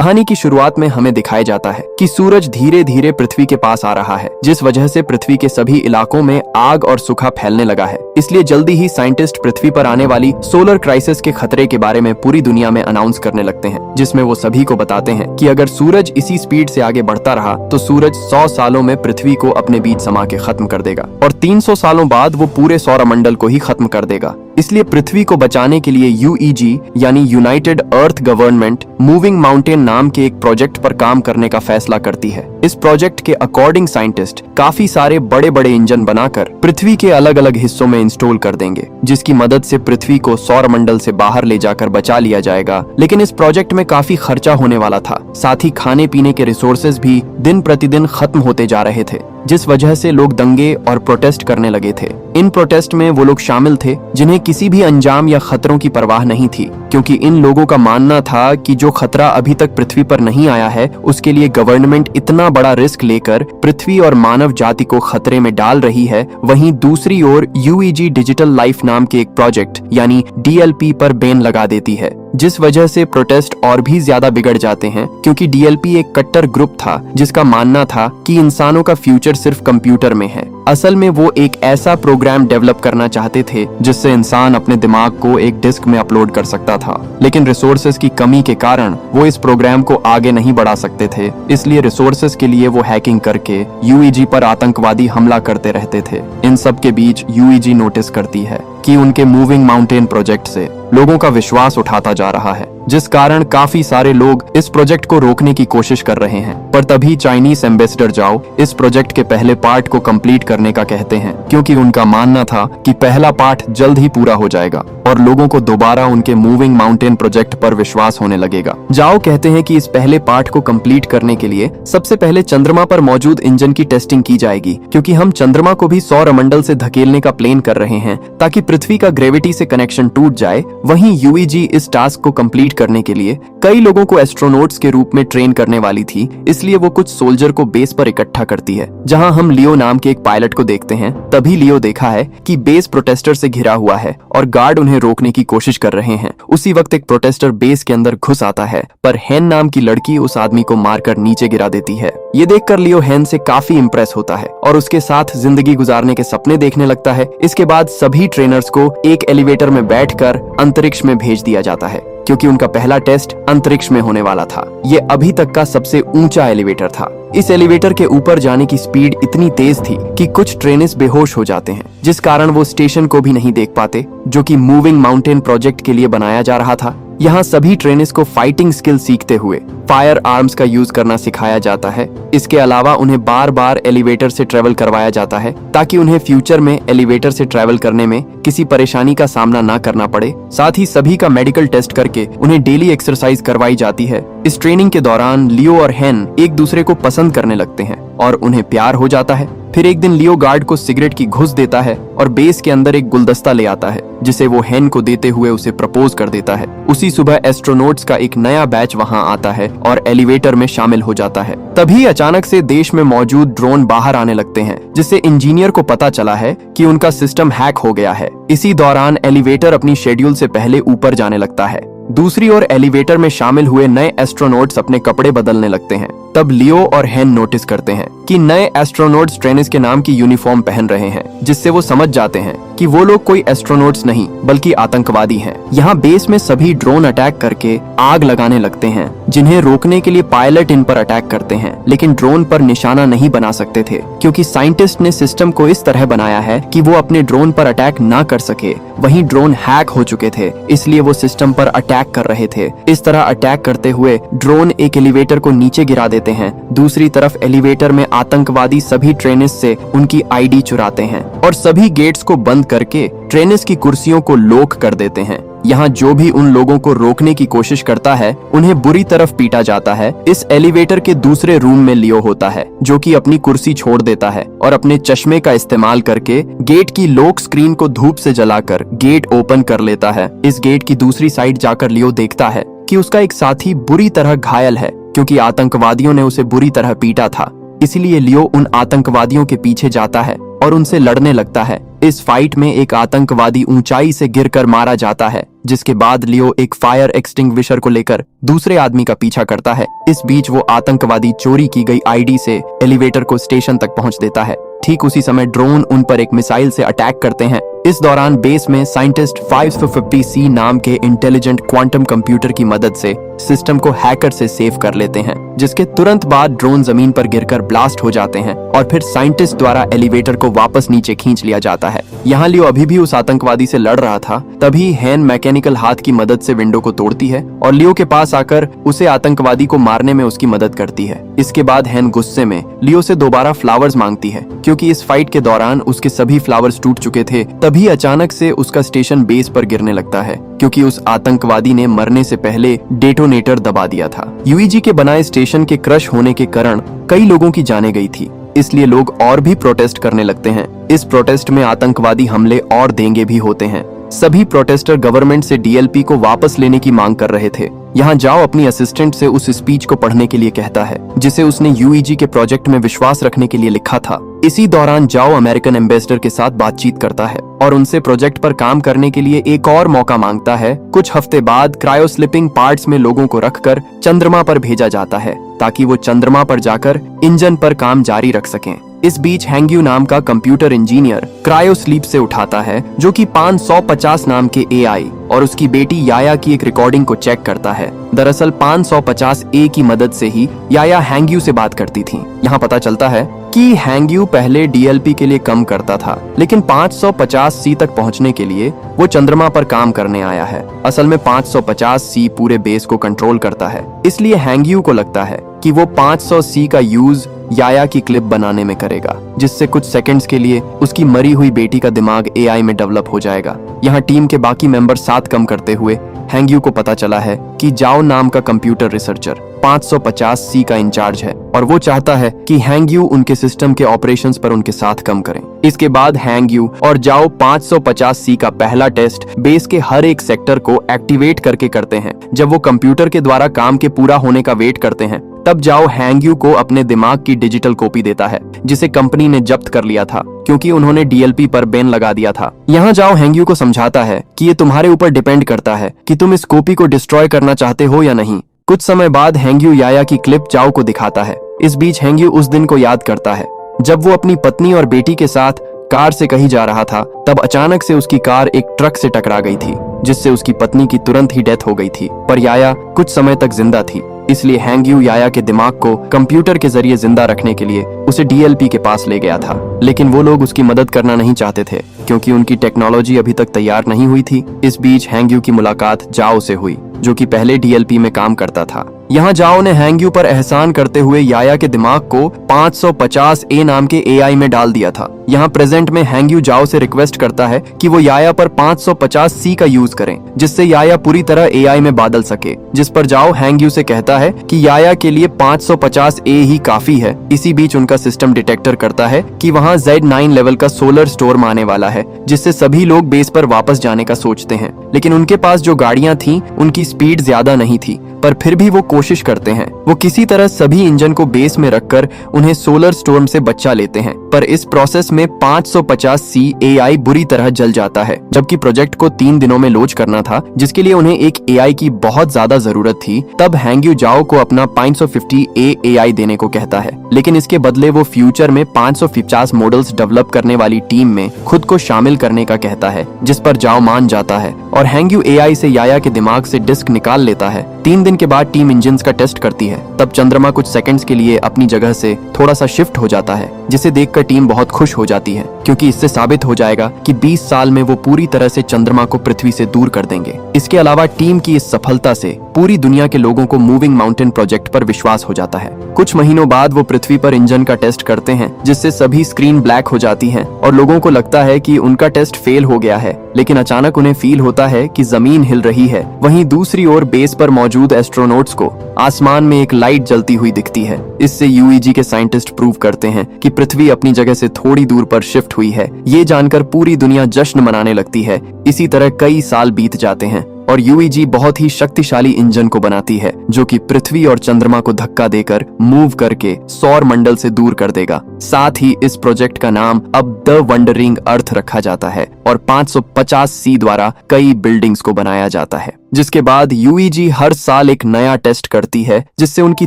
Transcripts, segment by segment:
कहानी की शुरुआत में हमें दिखाया जाता है कि सूरज धीरे धीरे पृथ्वी के पास आ रहा है, जिस वजह से पृथ्वी के सभी इलाकों में आग और सूखा फैलने लगा है। इसलिए जल्दी ही साइंटिस्ट पृथ्वी पर आने वाली सोलर क्राइसिस के खतरे के बारे में पूरी दुनिया में अनाउंस करने लगते हैं, जिसमें वो सभी को बताते हैं कि अगर सूरज इसी स्पीड से आगे बढ़ता रहा तो सूरज 100 सालों में पृथ्वी को अपने बीच समा के खत्म कर देगा और 300 सालों बाद वो पूरे सौरमंडल को ही खत्म कर देगा। इसलिए पृथ्वी को बचाने के लिए यूईजी यानी यूनाइटेड अर्थ गवर्नमेंट मूविंग माउंटेन नाम के एक प्रोजेक्ट पर काम करने का फैसला करती है। इस प्रोजेक्ट के अकॉर्डिंग साइंटिस्ट काफी सारे बड़े बड़े इंजन बनाकर पृथ्वी के अलग अलग हिस्सों में इंस्टॉल कर देंगे, जिसकी मदद से पृथ्वी को सौरमंडल से बाहर ले जाकर बचा लिया जाएगा। लेकिन इस प्रोजेक्ट में काफी खर्चा होने वाला था, साथ ही खाने पीने के रिसोर्सेज भी दिन प्रतिदिन खत्म होते जा रहे थे, जिस वजह से लोग दंगे और प्रोटेस्ट करने लगे थे। इन प्रोटेस्ट में वो लोग शामिल थे जिन्हें किसी भी अंजाम या खतरों की परवाह नहीं थी, क्योंकि इन लोगों का मानना था कि जो खतरा अभी तक पृथ्वी पर नहीं आया है उसके लिए गवर्नमेंट इतना बड़ा रिस्क लेकर पृथ्वी और मानव जाति को खतरे में डाल रही है। वहीं दूसरी ओर यूईजी डिजिटल लाइफ नाम के एक प्रोजेक्ट यानी डीएलपी पर बैन लगा देती है, जिस वजह से प्रोटेस्ट और भी ज्यादा बिगड़ जाते हैं, क्योंकि डीएलपी एक कट्टर ग्रुप था जिसका मानना था कि इंसानों का फ्यूचर सिर्फ कंप्यूटर में है। असल में वो एक ऐसा प्रोग्राम डेवलप करना चाहते थे जिससे इंसान अपने दिमाग को एक डिस्क में अपलोड कर सकता था, लेकिन रिसोर्सेज की कमी के कारण वो इस प्रोग्राम को आगे नहीं बढ़ा सकते थे। इसलिए रिसोर्सेज के लिए वो हैकिंग करके यूईजी पर आतंकवादी हमला करते रहते थे। इन सब के बीच यूईजी नोटिस करती है कि उनके मूविंग माउंटेन प्रोजेक्ट से लोगों का विश्वास उठाता जा रहा है, जिस कारण काफी सारे लोग इस प्रोजेक्ट को रोकने की कोशिश कर रहे हैं। पर तभी चाइनीज एम्बेसडर जाओ इस प्रोजेक्ट के पहले पार्ट को कंप्लीट करने का कहते हैं, क्योंकि उनका मानना था कि पहला पार्ट जल्द ही पूरा हो जाएगा और लोगों को दोबारा उनके मूविंग माउंटेन प्रोजेक्ट पर विश्वास होने लगेगा। जाओ कहते हैं कि इस पहले पार्ट को कंप्लीट करने के लिए सबसे पहले चंद्रमा पर मौजूद इंजन की टेस्टिंग की जाएगी, क्योंकि हम चंद्रमा को भी सौरमंडल से धकेलने का प्लान कर रहे हैं ताकि पृथ्वी का ग्रेविटी से कनेक्शन टूट जाए। वहीं यूईजी इस टास्क को कंप्लीट करने के लिए कई लोगों को एस्ट्रोनॉट्स के रूप में ट्रेन करने वाली थी, इसलिए वो कुछ सोल्जर को बेस पर इकट्ठा करती है, जहां हम लियो नाम के एक पायलट को देखते हैं। तभी लियो देखा है कि बेस प्रोटेस्टर से घिरा हुआ है और गार्ड उन्हें रोकने की कोशिश कर रहे हैं। उसी वक्त एक प्रोटेस्टर बेस के अंदर घुस आता है, पर हेन नाम की लड़की उस आदमी को मारकर नीचे गिरा देती है। ये देखकर लियो हेन से काफी इंप्रेस होता है और उसके साथ जिंदगी गुजारने के सपने देखने लगता है। इसके बाद सभी ट्रेनर्स को एक एलिवेटर में बैठकर अंतरिक्ष में भेज दिया जाता है, क्योंकि उनका पहला टेस्ट अंतरिक्ष में होने वाला था। ये अभी तक का सबसे ऊंचा एलिवेटर था। इस एलिवेटर के ऊपर जाने की स्पीड इतनी तेज थी कि कुछ ट्रेनर्स बेहोश हो जाते हैं, जिस कारण वो स्टेशन को भी नहीं देख पाते, जो कि मूविंग माउंटेन प्रोजेक्ट के लिए बनाया जा रहा था। यहाँ सभी ट्रेनर्स को फाइटिंग स्किल सीखते हुए फायर आर्म्स का यूज करना सिखाया जाता है। इसके अलावा उन्हें बार बार एलिवेटर से ट्रेवल करवाया जाता है ताकि उन्हें फ्यूचर में एलिवेटर से ट्रेवल करने में किसी परेशानी का सामना ना करना पड़े। साथ ही सभी का मेडिकल टेस्ट करके उन्हें डेली एक्सरसाइज करवाई जाती है। इस ट्रेनिंग के दौरान लियो और हेन एक दूसरे को पसंद करने लगते हैं और उन्हें प्यार हो जाता है। फिर एक दिन लियो गार्ड को सिगरेट की घुस देता है और बेस के अंदर एक गुलदस्ता ले आता है, जिसे वो हेन को देते हुए उसे प्रपोज कर देता है। उसी सुबह एस्ट्रोनॉट्स का एक नया बैच वहां आता है और एलिवेटर में शामिल हो जाता है। तभी अचानक से देश में मौजूद ड्रोन बाहर आने लगते हैं, जिससे इंजीनियर को पता चला है कि उनका सिस्टम हैक हो गया है। इसी दौरान एलिवेटर अपनी शेड्यूल से पहले ऊपर जाने लगता है। दूसरी ओर एलिवेटर में शामिल हुए नए एस्ट्रोनॉट्स अपने कपड़े बदलने लगते हैं। तब लियो और हेन नोटिस करते हैं कि नए एस्ट्रोनॉट्स ट्रेनिस के नाम की यूनिफॉर्म पहन रहे हैं, जिससे वो समझ जाते हैं कि वो लोग कोई एस्ट्रोनॉट्स नहीं बल्कि आतंकवादी हैं। यहाँ बेस में सभी ड्रोन अटैक करके आग लगाने लगते हैं, जिन्हें रोकने के लिए पायलट इन पर अटैक करते हैं, लेकिन ड्रोन पर निशाना नहीं बना सकते थे, क्योंकि साइंटिस्ट ने सिस्टम को इस तरह बनाया है कि वो अपने ड्रोन पर अटैक ना कर सके। वहीं ड्रोन हैक हो चुके थे, इसलिए वो सिस्टम पर अटैक कर रहे थे। इस तरह अटैक करते हुए ड्रोन एक एलिवेटर को नीचे गिरा देते हैं। दूसरी तरफ एलिवेटर में आतंकवादी सभी ट्रेनर्स से उनकी आईडी चुराते हैं और सभी गेट्स को बंद करके ट्रेनर्स की कुर्सियों को लॉक कर देते हैं। यहाँ जो भी उन लोगों को रोकने की कोशिश करता है उन्हें बुरी तरफ पीटा जाता है। इस एलिवेटर के दूसरे रूम में लियो होता है, जो कि अपनी कुर्सी छोड़ देता है और अपने चश्मे का इस्तेमाल करके गेट की लॉक स्क्रीन को धूप से जलाकर गेट ओपन कर लेता है। इस गेट की दूसरी साइड जाकर लियो देखता है कि उसका एक साथी बुरी तरह घायल है, क्योंकि आतंकवादियों ने उसे बुरी तरह पीटा था। इसीलिए लियो उन आतंकवादियों के पीछे जाता है और उनसे लड़ने लगता है। इस फाइट में एक आतंकवादी ऊंचाई से गिरकर मारा जाता है, जिसके बाद लियो एक फायर एक्सटिंग्विशर को लेकर दूसरे आदमी का पीछा करता है। इस बीच वो आतंकवादी चोरी की गई आईडी से एलिवेटर को स्टेशन तक पहुंच देता है। ठीक उसी समय ड्रोन उन पर एक मिसाइल से अटैक करते हैं। इस दौरान बेस में साइंटिस्ट 550C नाम के इंटेलिजेंट क्वांटम कंप्यूटर की मदद से सिस्टम को हैकर से सेव कर लेते हैं, जिसके तुरंत बाद ड्रोन जमीन पर गिरकर ब्लास्ट हो जाते हैं और फिर साइंटिस्ट द्वारा एलिवेटर को वापस नीचे खींच लिया जाता है। यहाँ लियो अभी भी उस आतंकवादी से लड़ रहा था, तभी हैन मैकेनिकल हाथ की मदद से विंडो को तोड़ती है और लियो के पास आकर उसे आतंकवादी को मारने में उसकी मदद करती है। इसके बाद हैन गुस्से में लियो से दोबारा फ्लावर्स मांगती है, क्योंकि इस फाइट के दौरान उसके सभी फ्लावर्स टूट चुके थे। तभी अचानक से उसका स्टेशन बेस पर गिरने लगता है, क्योंकि उस आतंकवादी ने मरने से पहले डेटोनेटर दबा दिया था। यूईजी के बनाए स्टेशन के क्रश होने के कारण कई लोगों की जानें गई थी, इसलिए लोग और भी प्रोटेस्ट करने लगते हैं। इस प्रोटेस्ट में आतंकवादी हमले और देंगे भी होते हैं। सभी प्रोटेस्टर गवर्नमेंट से डीएलपी को वापस लेने की मांग कर रहे थे। यहाँ जाओ अपनी असिस्टेंट से उस स्पीच को पढ़ने के लिए कहता है, जिसे उसने यूईजी के प्रोजेक्ट में विश्वास रखने के लिए लिखा था। इसी दौरान जाओ अमेरिकन एम्बेसडर के साथ बातचीत करता है और उनसे प्रोजेक्ट पर काम करने के लिए एक और मौका मांगता है। कुछ हफ्ते बाद क्रायो स्लिपिंग पार्ट्स में लोगों को रखकर चंद्रमा पर भेजा जाता है, ताकि वो चंद्रमा पर जाकर इंजन पर काम जारी रख सकें। इस बीच हैंग्यू नाम का कंप्यूटर इंजीनियर क्रायो स्लीप से उठाता है, जो कि 550 नाम के एआई और उसकी बेटी याया की एक रिकॉर्डिंग को चेक करता है। दरअसल 550A की मदद से ही याया हैंग्यू से बात करती थी। यहाँ पता चलता है कि हैंग्यू पहले डीएलपी के लिए कम करता था, लेकिन 550C तक पहुँचने के लिए वो चंद्रमा पर काम करने आया है। असल में 550C पूरे बेस को कंट्रोल करता है, इसलिए हैंग्यू को लगता है कि वो 500C का यूज याया की क्लिप बनाने में करेगा, जिससे कुछ सेकंड्स के लिए उसकी मरी हुई बेटी का दिमाग एआई में डेवलप हो जाएगा। यहाँ टीम के बाकी मेंबर साथ कम करते हुए हैंग्यू को पता चला है कि जाओ नाम का कंप्यूटर रिसर्चर 550C का इंचार्ज है और वो चाहता है कि हैंग्यू उनके सिस्टम के ऑपरेशंस पर उनके साथ कम करें। इसके बाद हैंग्यू और जाओ 550C का पहला टेस्ट बेस के हर एक सेक्टर को एक्टिवेट करके करते हैं। जब वो कंप्यूटर के द्वारा काम के पूरा होने का वेट करते हैं, तब जाओ हैंग्यू को अपने दिमाग की डिजिटल कॉपी देता है, जिसे कंपनी ने जब्त कर लिया था, क्योंकि उन्होंने डीएलपी पर बैन लगा दिया था। यहाँ जाओ हैंग्यू को समझाता है कि ये तुम्हारे ऊपर डिपेंड करता है कि तुम इस कॉपी को डिस्ट्रॉय करना चाहते हो या नहीं। कुछ समय बाद हैंग्यू याया की क्लिप जाओ को दिखाता है। इस बीच हैंग्यू उस दिन को याद करता है जब वो अपनी पत्नी और बेटी के साथ कार से कहीं जा रहा था। तब अचानक से उसकी कार एक ट्रक से टकरा गई थी, जिससे उसकी पत्नी की तुरंत ही डेथ हो गई थी, पर याया कुछ समय तक जिंदा थी। इसलिए हैंग्यू याया के दिमाग को कंप्यूटर के जरिए जिंदा रखने के लिए उसे डीएलपी के पास ले गया था, लेकिन वो लोग उसकी मदद करना नहीं चाहते थे, क्योंकि उनकी टेक्नोलॉजी अभी तक तैयार नहीं हुई थी। इस बीच हैंग्यू की मुलाकात जाओ से हुई, जो कि पहले डीएलपी में काम करता था। यहाँ जाओ ने हैंग्यू पर एहसान करते हुए याया के दिमाग को 550A नाम के एआई में डाल दिया था। यहाँ प्रेजेंट में हैंग्यू जाओ से रिक्वेस्ट करता है कि वो याया पर 550C का यूज करें, जिससे याया पूरी तरह एआई में बदल सके। जिस पर जाओ हैंग्यू से कहता है कि याया के लिए 550A ही काफी है। इसी बीच उनका सिस्टम डिटेक्टर करता है कि वहाँ Z9 लेवल का सोलर स्टोर्म आने वाला है, जिससे सभी लोग बेस पर वापस जाने का सोचते हैं। लेकिन उनके पास जो गाड़ियां थीं, उनकी स्पीड ज्यादा नहीं थी, पर फिर भी वो कोशिश करते हैं। वो किसी तरह सभी इंजन को बेस में रखकर उन्हें सोलर स्टॉर्म से बचा लेते हैं, पर इस प्रोसेस में 550C एआई बुरी तरह जल जाता है। जबकि प्रोजेक्ट को 3 दिनों में लॉन्च करना था, जिसके लिए उन्हें एक एआई की बहुत ज्यादा जरूरत थी। तब हैंग्यू जाओ को अपना 550A एआई देने को कहता है, लेकिन इसके बदले वो फ्यूचर में 550 मॉडल्स डेवलप करने वाली टीम में खुद को शामिल करने का कहता है, जिस पर जाओ मान जाता है और हैंग्यू एआई से याया के दिमाग से डिस्क निकाल लेता है। 3 दिन के बाद टीम इंजन्स का टेस्ट करती है। तब चंद्रमा कुछ सेकंड्स के लिए अपनी जगह से थोड़ा सा शिफ्ट हो जाता है, जिसे देखकर टीम बहुत खुश हो जाती है, क्योंकि इससे साबित हो जाएगा कि 20 साल में वो पूरी तरह से चंद्रमा को पृथ्वी से दूर कर देंगे। इसके अलावा टीम की इस सफलता से पूरी दुनिया के लोगों को मूविंग माउंटेन प्रोजेक्ट पर विश्वास हो जाता है। कुछ महीनों बाद वो पृथ्वी पर इंजन का टेस्ट करते हैं, जिससे सभी स्क्रीन ब्लैक हो जाती हैं और लोगों को लगता है कि उनका टेस्ट फेल हो गया है। लेकिन अचानक उन्हें फील होता है कि जमीन हिल रही है। वहीं दूसरी ओर बेस पर मौजूद एस्ट्रोनॉट्स को आसमान में एक लाइट जलती हुई दिखती है। इससे यूईजी के साइंटिस्ट प्रूव करते हैं कि पृथ्वी अपनी जगह से थोड़ी दूर पर शिफ्ट हुई है। ये जानकर पूरी दुनिया जश्न मनाने लगती है। इसी तरह कई साल बीत जाते हैं और यूईजी बहुत ही शक्तिशाली इंजन को बनाती है जो कि पृथ्वी और चंद्रमा को धक्का देकर मूव करके सौर मंडल से दूर कर देगा। साथ ही इस प्रोजेक्ट का नाम अब द वंडरिंग अर्थ रखा जाता है और 550C द्वारा कई बिल्डिंग्स को बनाया जाता है, जिसके बाद यूईजी हर साल एक नया टेस्ट करती है जिससे उनकी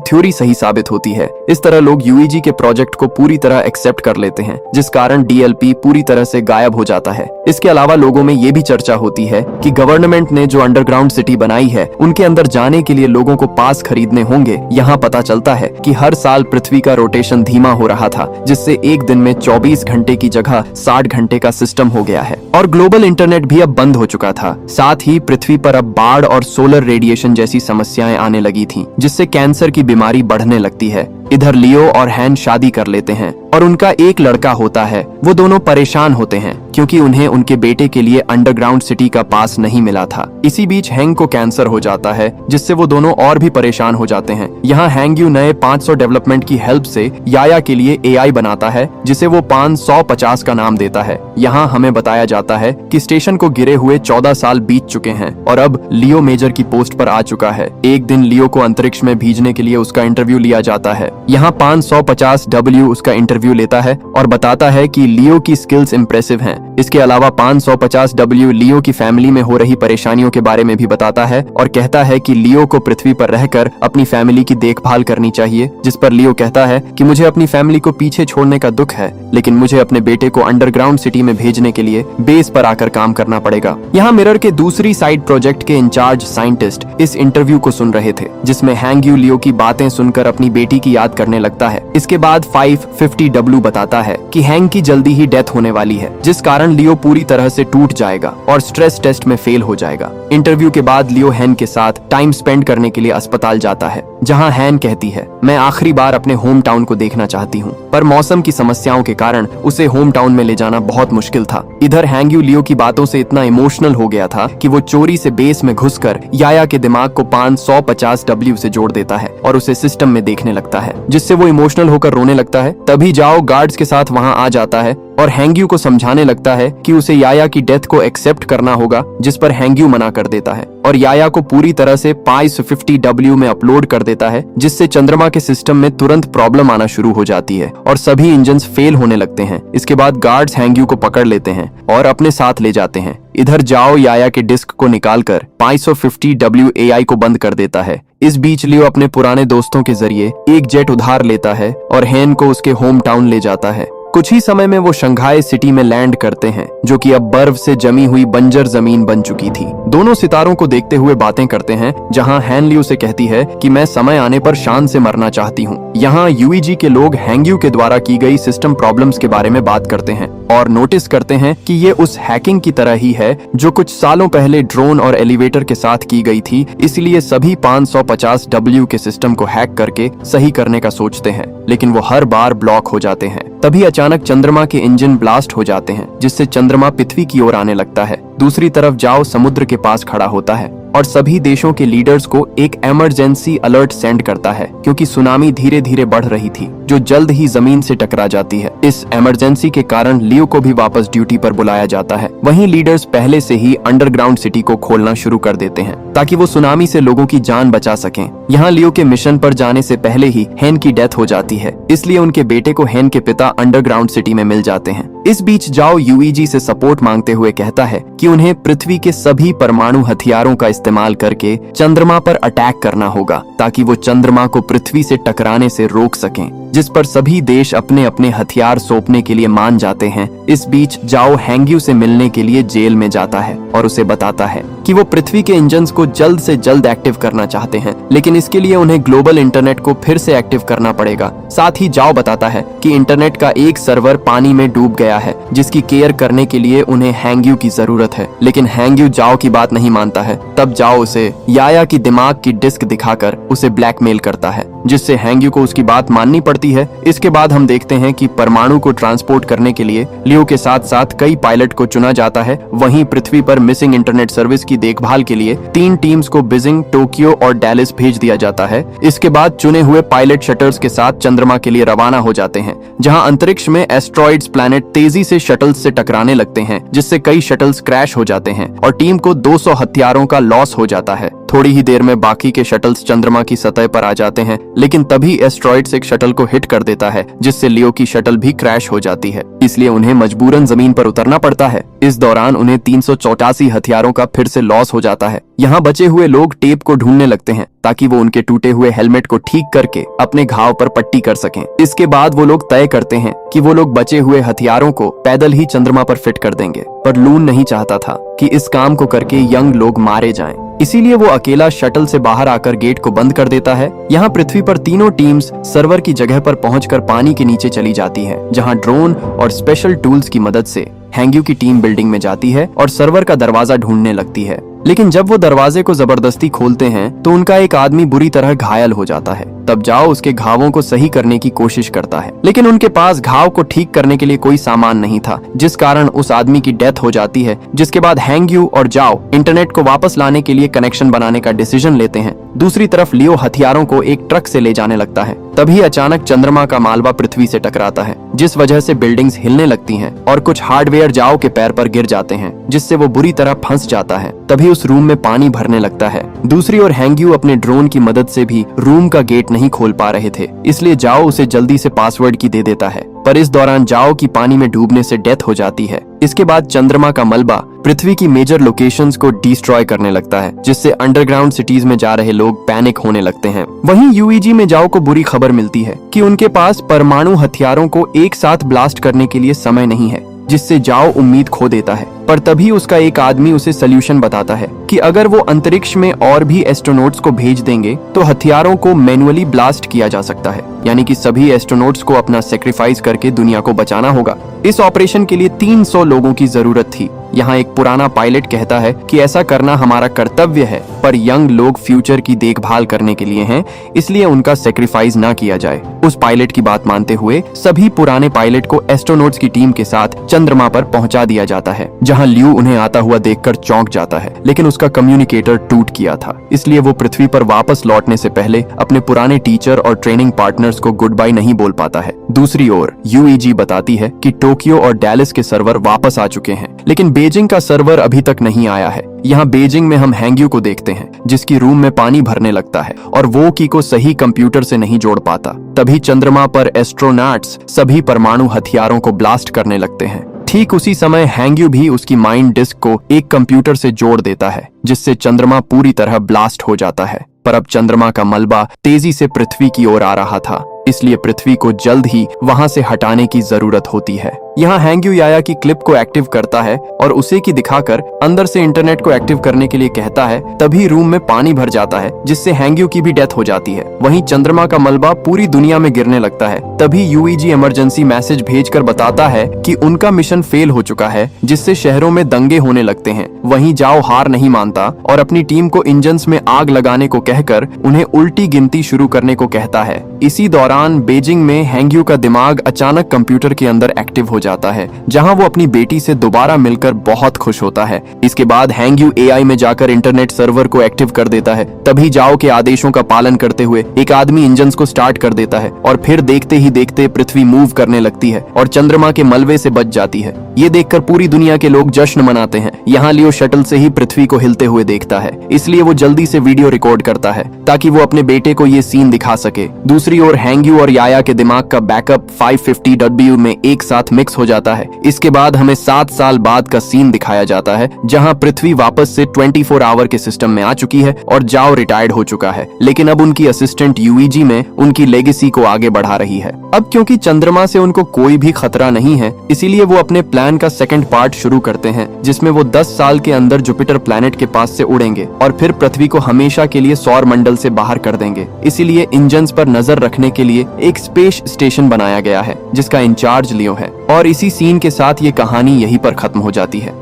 थ्योरी सही साबित होती है। इस तरह लोग यूईजी के प्रोजेक्ट को पूरी तरह एक्सेप्ट कर लेते हैं, जिस कारण डीएलपी पूरी तरह से गायब हो जाता है। इसके अलावा लोगों में ये भी चर्चा होती है कि गवर्नमेंट ने जो अंडरग्राउंड सिटी बनाई है उनके अंदर जाने के लिए लोगों को पास खरीदने होंगे। यहाँ पता चलता है कि हर साल पृथ्वी का रोटेशन धीमा हो रहा था, जिससे एक दिन में 24 घंटे की जगह 60 घंटे का सिस्टम हो गया है और ग्लोबल इंटरनेट भी अब बंद हो चुका था। साथ ही पृथ्वी पर अब बाढ़ और सोलर रेडिएशन जैसी समस्याएं आने लगी थीं, जिससे कैंसर की बीमारी बढ़ने लगती है। इधर लियो और हैन शादी कर लेते हैं और उनका एक लड़का होता है। वो दोनों परेशान होते हैं क्योंकि उन्हें उनके बेटे के लिए अंडरग्राउंड सिटी का पास नहीं मिला था। इसी बीच हैंग को कैंसर हो जाता है, जिससे वो दोनों और भी परेशान हो जाते हैं। यहाँ हैंगयू नए 500 डेवलपमेंट की हेल्प से याया के लिए एआई बनाता है, जिसे वो 550 का नाम देता है। यहाँ हमें बताया जाता है कि स्टेशन को गिरे हुए 14 साल बीत चुके हैं और अब लियो मेजर की पोस्ट पर आ चुका है। एक दिन लियो को अंतरिक्ष में भेजने के लिए उसका इंटरव्यू लिया जाता है। यहाँ 550W उसका इंटरव्यू लेता है और बताता है कि लियो की स्किल्स इंप्रेसिव हैं। इसके अलावा 550W लियो की फैमिली में हो रही परेशानियों के बारे में भी बताता है और कहता है कि लियो को पृथ्वी पर रहकर अपनी फैमिली की देखभाल करनी चाहिए, जिस पर लियो कहता है कि मुझे अपनी फैमिली को पीछे छोड़ने का दुख है, लेकिन मुझे अपने बेटे को अंडरग्राउंड सिटी में भेजने के लिए बेस पर आकर काम करना पड़ेगा। यहाँ मिरर के दूसरी साइड प्रोजेक्ट के इंचार्ज साइंटिस्ट इस इंटरव्यू को सुन रहे थे, जिसमें हैंगयू लियो की बातें सुनकर अपनी बेटी की याद करने लगता है। इसके बाद 550W बताता है कि हैंग की जल्दी ही डेथ होने वाली है, जिस कारण लियो पूरी तरह से टूट जाएगा और स्ट्रेस टेस्ट में फेल हो जाएगा। इंटरव्यू के बाद लियो हैन के साथ टाइम स्पेंड करने के लिए अस्पताल जाता है, जहां हैन कहती है, मैं आखिरी बार अपने होम टाउन को देखना चाहती हूँ, पर मौसम की समस्याओं के कारण उसे होम टाउन में ले जाना बहुत मुश्किल था। इधर हैंगयू लियो की बातों से इतना इमोशनल हो गया था कि वो चोरी से बेस में घुसकर याया के दिमाग को 550W से जोड़ देता है और उसे सिस्टम में देखने लगता है, जिससे वो इमोशनल होकर रोने लगता है। तभी जाओ गार्ड्स के साथ वहां आ जाता है और हैंगयू को समझाने लगता है कि उसे याया की डेथ को एक्सेप्ट करना होगा, जिस पर हैंगयू मना कर देता है और याया को पूरी तरह से 550W में अपलोड कर देता है, जिससे चंद्रमा के सिस्टम में तुरंत प्रॉब्लम आना शुरू हो जाती है और सभी इंजन्स फेल होने लगते हैं। इसके बाद गार्ड्स हैंगयू को पकड़ लेते हैं और अपने साथ ले जाते हैं। इधर जाओ याया के डिस्क को निकालकर 550W एआई को बंद कर देता है। इस बीच लियो अपने पुराने दोस्तों के जरिए एक जेट उधार लेता है और हैन को उसके होम टाउन ले जाता है। कुछ ही समय में वो शंघाई सिटी में लैंड करते हैं, जो कि अब बर्फ से जमी हुई बंजर जमीन बन चुकी थी। दोनों सितारों को देखते हुए बातें करते हैं, जहां हैन लियो से कहती है कि मैं समय आने पर शान से मरना चाहती हूँ। यहाँ यूईजी के लोग हैंगयू के द्वारा की गई सिस्टम प्रॉब्लम्स के बारे में बात करते हैं और नोटिस करते हैं कि ये उस हैकिंग की तरह ही है जो कुछ सालों पहले ड्रोन और एलिवेटर के साथ की गई थी। इसलिए सभी 550W के सिस्टम को हैक करके सही करने का सोचते हैं, लेकिन वो हर बार ब्लॉक हो जाते हैं। तभी अचानक चंद्रमा के इंजन ब्लास्ट हो जाते हैं, जिससे चंद्रमा पृथ्वी की ओर आने लगता है। दूसरी तरफ जाओ समुद्र के पास खड़ा होता है और सभी देशों के लीडर्स को एक इमरजेंसी अलर्ट सेंड करता है, क्योंकि सुनामी धीरे धीरे बढ़ रही थी जो जल्द ही जमीन से टकरा जाती है। इस इमरजेंसी के कारण लियो को भी वापस ड्यूटी पर बुलाया जाता है। वहीं लीडर्स पहले से ही अंडरग्राउंड सिटी को खोलना शुरू कर देते हैं ताकि वो सुनामी से लोगों की जान बचा सकें। यहाँ लियो के मिशन पर जाने से पहले ही हैन की डेथ हो जाती है, इसलिए उनके बेटे को हैन के पिता अंडरग्राउंड सिटी में मिल जाते हैं। इस बीच जाओ यूईजी से सपोर्ट मांगते हुए कहता है कि उन्हें पृथ्वी के सभी परमाणु हथियारों का इस्तेमाल करके चंद्रमा पर अटैक करना होगा, ताकि वो चंद्रमा को पृथ्वी से टकराने से रोक सकें, जिस पर सभी देश अपने अपने हथियार सौंपने के लिए मान जाते हैं। इस बीच जाओ हैंगयू से मिलने के लिए जेल में जाता है और उसे बताता है कि वो पृथ्वी के इंजन्स को जल्द से जल्द एक्टिव करना चाहते हैं, लेकिन इसके लिए उन्हें ग्लोबल इंटरनेट को फिर से एक्टिव करना पड़ेगा। साथ ही जाओ बताता है कि इंटरनेट का एक सर्वर पानी में डूब गया है, जिसकी केयर करने के लिए उन्हें हैंगयू की जरूरत है, लेकिन हैंगयू जाओ की बात नहीं मानता है। तब जाओ उसे याया की दिमाग की डिस्क दिखाकर उसे ब्लैकमेल करता है जिससे हैंग्यू को उसकी बात माननी पड़ती है। इसके बाद हम देखते हैं कि परमाणु को ट्रांसपोर्ट करने के लिए लियो के साथ साथ कई पायलट को चुना जाता है। वहीं पृथ्वी पर मिसिंग इंटरनेट सर्विस की देखभाल के लिए 3 टीम्स को बीजिंग, टोक्यो और डैलिस भेज दिया जाता है। इसके बाद चुने हुए पायलट शटल्स के साथ चंद्रमा के लिए रवाना हो जाते हैं, जहां अंतरिक्ष में एस्ट्रॉइड्स प्लैनेट तेजी से शटल्स से टकराने लगते हैं, जिससे कई शटल्स क्रैश हो जाते हैं और टीम को 200 हथियारों का लॉस हो जाता है। थोड़ी ही देर में बाकी के शटल्स चंद्रमा की सतह पर आ जाते हैं, लेकिन तभी एस्ट्रॉइड्स एक शटल को हिट कर देता है, जिससे लियो की शटल भी क्रैश हो जाती है। इसलिए उन्हें मजबूरन जमीन पर उतरना पड़ता है। इस दौरान उन्हें 384 हथियारों का फिर से लॉस हो जाता है। यहाँ बचे हुए लोग टेप को ढूंढने लगते हैं ताकि वो उनके टूटे हुए हेलमेट को ठीक करके अपने घाव पर पट्टी कर सकें। इसके बाद वो लोग तय करते हैं कि वो लोग बचे हुए हथियारों को पैदल ही चंद्रमा पर फिट कर देंगे, पर लून नहीं चाहता था कि इस काम को करके यंग लोग मारे जाएं। इसीलिए वो अकेला शटल से बाहर आकर गेट को बंद कर देता है। यहाँ पृथ्वी पर तीनों टीम्स सर्वर की जगह पर पहुंचकर पानी के नीचे चली जाती है, जहाँ ड्रोन और स्पेशल टूल्स की मदद से हैंग्यू की टीम बिल्डिंग में जाती है और सर्वर का दरवाजा ढूंढने लगती है। लेकिन जब वो दरवाजे को जबरदस्ती खोलते हैं तो उनका एक आदमी बुरी तरह घायल हो जाता है। तब जाओ उसके घावों को सही करने की कोशिश करता है, लेकिन उनके पास घाव को ठीक करने के लिए कोई सामान नहीं था, जिस कारण उस आदमी की डेथ हो जाती है। जिसके बाद हैंग्यू और जाओ इंटरनेट को वापस लाने के लिए कनेक्शन बनाने का डिसीजन लेते हैं। दूसरी तरफ लियो हथियारों को एक ट्रक से ले जाने लगता है। तभी अचानक चंद्रमा का मालवा पृथ्वी से टकराता है, जिस वजह से बिल्डिंग्स हिलने लगती हैं और कुछ हार्डवेयर जाओ के पैर पर गिर जाते हैं, जिससे वो बुरी तरह फंस जाता है। तभी उस रूम में पानी भरने लगता है। दूसरी ओर हैंग्यू अपने ड्रोन की मदद से भी रूम का गेट नहीं खोल पा रहे थे, इसलिए जाओ उसे जल्दी से पासवर्ड की दे देता है। पर इस दौरान जाओ की पानी में डूबने से डेथ हो जाती है। इसके बाद चंद्रमा का मलबा पृथ्वी की मेजर लोकेशंस को डिस्ट्रॉय करने लगता है, जिससे अंडरग्राउंड सिटीज में जा रहे लोग पैनिक होने लगते हैं। वहीं यूईजी में जाओ को बुरी खबर मिलती है कि उनके पास परमाणु हथियारों को एक साथ ब्लास्ट करने के लिए समय नहीं है, जिससे जाओ उम्मीद खो देता है। पर तभी उसका एक आदमी उसे सल्यूशन बताता है कि अगर वो अंतरिक्ष में और भी एस्ट्रोनॉट्स को भेज देंगे तो हथियारों को मैनुअली ब्लास्ट किया जा सकता है, यानी कि सभी एस्ट्रोनॉट्स को अपना सेक्रीफाइस करके दुनिया को बचाना होगा। इस ऑपरेशन के लिए 300 लोगों की जरूरत थी। यहाँ एक पुराना पायलट कहता है कि ऐसा करना हमारा कर्तव्य है, पर यंग लोग फ्यूचर की देखभाल करने के लिए हैं, इसलिए उनका सेक्रीफाइस ना किया जाए। उस पायलट की बात मानते हुए सभी पुराने पायलट को एस्ट्रोनॉट्स की टीम के साथ चंद्रमा पर पहुंचा दिया जाता है, जहां लियो उन्हें आता हुआ देखकर चौंक जाता है, लेकिन उसका कम्युनिकेटर टूट गया था, इसलिए वो पृथ्वी पर वापस लौटने से पहले अपने पुराने टीचर और ट्रेनिंग पार्टनर्स को गुड बाय नहीं बोल पाता है। दूसरी ओर यूईजी बताती है कि टोक्यो और डैलिस के सर्वर वापस आ चुके हैं, लेकिन बीजिंग का सर्वर अभी तक नहीं आया है। यहाँ बीजिंग में हम हैंग्यू को देखते हैं, जिसकी रूम में पानी भरने लगता है और वो की को सही कंप्यूटर से नहीं जोड़ पाता। तभी चंद्रमा पर एस्ट्रोनॉट्स सभी परमाणु हथियारों को ब्लास्ट करने लगते हैं। ठीक उसी समय हैंग्यू भी उसकी माइंड डिस्क को एक कंप्यूटर से जोड़ देता है, जिससे चंद्रमा पूरी तरह ब्लास्ट हो जाता है। पर अब चंद्रमा का मलबा तेजी से पृथ्वी की ओर आ रहा था, इसलिए पृथ्वी को जल्द ही वहां से हटाने की जरूरत होती है। यहाँ हैंग्यू याया की क्लिप को एक्टिव करता है और उसे की दिखाकर अंदर से इंटरनेट को एक्टिव करने के लिए कहता है। तभी रूम में पानी भर जाता है, जिससे हैंग्यू की भी डेथ हो जाती है। वहीं चंद्रमा का मलबा पूरी दुनिया में गिरने लगता है। तभी यूईजी इमरजेंसी मैसेज भेजकर बताता है कि उनका मिशन फेल हो चुका है, जिससे शहरों में दंगे होने लगते हैं। वहीं जाओ हार नहीं मानता और अपनी टीम को इंजन्स में आग लगाने को कहकर उन्हें उल्टी गिनती शुरू करने को कहता है। इसी दौरान बीजिंग में हैंग्यू का दिमाग अचानक कंप्यूटर के अंदर एक्टिव हो जाता है, जहां वो अपनी बेटी से दोबारा मिलकर बहुत खुश होता है। इसके बाद हैंग्यू एआई में जाकर इंटरनेट सर्वर को एक्टिव कर देता है। तभी जाओ के आदेशों का पालन करते हुए एक आदमी इंजन्स को स्टार्ट कर देता है और फिर देखते ही देखते पृथ्वी मूव करने लगती है और चंद्रमा के मलबे से बच जाती है। ये देखकर पूरी दुनिया के लोग जश्न मनाते हैं। यहाँ लियो शटल से ही पृथ्वी को हिलते हुए देखता है, इसलिए वो जल्दी से वीडियो रिकॉर्ड करता है ताकि वो अपने बेटे को ये सीन दिखा सके। दूसरी ओर हैंग्यू और याया के दिमाग का बैकअप 550W में एक साथ मिक्स हो जाता है। इसके बाद हमें 7 साल बाद का सीन दिखाया जाता है, जहां पृथ्वी वापस से 24 आवर के सिस्टम में आ चुकी है और जाओ रिटायर्ड हो चुका है, लेकिन अब उनकी असिस्टेंट यूईजी में उनकी लेगेसी को आगे बढ़ा रही है। अब क्योंकि चंद्रमा से उनको कोई भी खतरा नहीं है, इसीलिए वो अपने प्लान का सेकंड पार्ट शुरू करते हैं, जिसमें वो 10 साल के अंदर जुपिटर प्लैनेट के पास से उड़ेंगे और फिर पृथ्वी को हमेशा के लिए सौर मंडल से बाहर कर देंगे। इसीलिए इंजन्स पर नजर रखने के लिए एक स्पेस स्टेशन बनाया गया है, जिसका इंचार्ज लियो है। और इसी सीन के साथ ये कहानी यहीं पर खत्म हो जाती है।